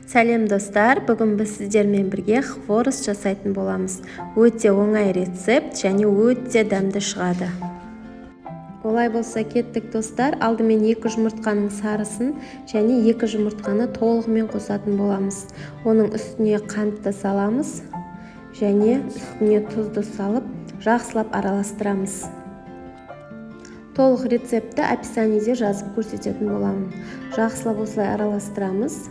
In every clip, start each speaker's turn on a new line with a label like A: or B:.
A: Сәлем достар, бүгін біз сіздермен бірге хворост жасайтын боламыз. Өте оңай рецепт және өте дәмді шығады. Олай болса кеттік достар. Алдымен 2 жұмыртқаның сарысын және 2 жұмыртқаны толығымен қосатын боламыз. Оның үстіне қантты саламыз және үстіне тұзды салып, жақсылап араластырамыз. Толық рецепті описаниеде жазып көрсететін боламын. Жақсылап осылай араластырамыз.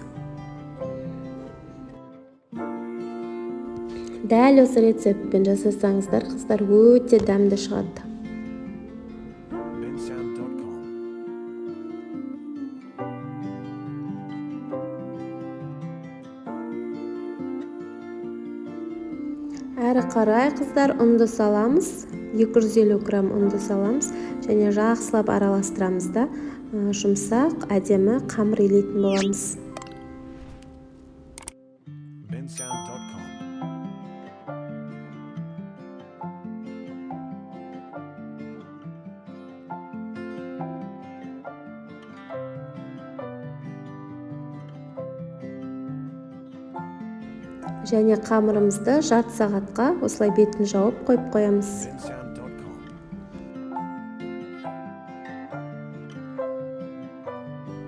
A: Дәл осы рецептпен жасасаңыздар, қыздар, өте дәмді шығады. Әрі қарай қыздар ұнды саламыз. 250 грамм ұнды саламыз және жақсылап араластырамыз да, жұмсақ, әдемі қамыр илейтін боламыз. Және қамырымызды жарты сағатқа осылай бетін жауып қойып қоямыз.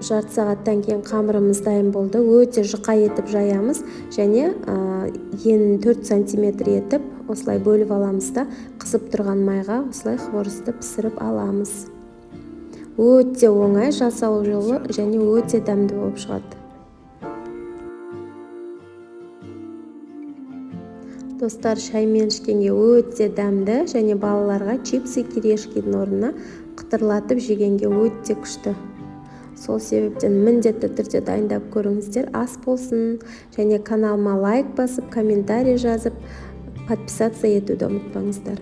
A: Жарты сағаттан кейін қамырымыз дайын болды. Өте жұқа етіп жаямыз және енін 4 сантиметр етіп осылай бөліп аламыз да, қызып тұрған майға осылай хворостты пісіріп аламыз. Өте оңай жасалу жолы және өте дәмді болып шығады. Достар, шаймен ішкенге өте дәмді және балаларға чипсы кирешкенің орнына қытырлатып жегенге өте күшті. Сол себептен міндетті түрде дайындап көріңіздер, ас болсын. Және каналыма лайк басып, комментарий жазып, подписаться етуді ұмытпаңыздар.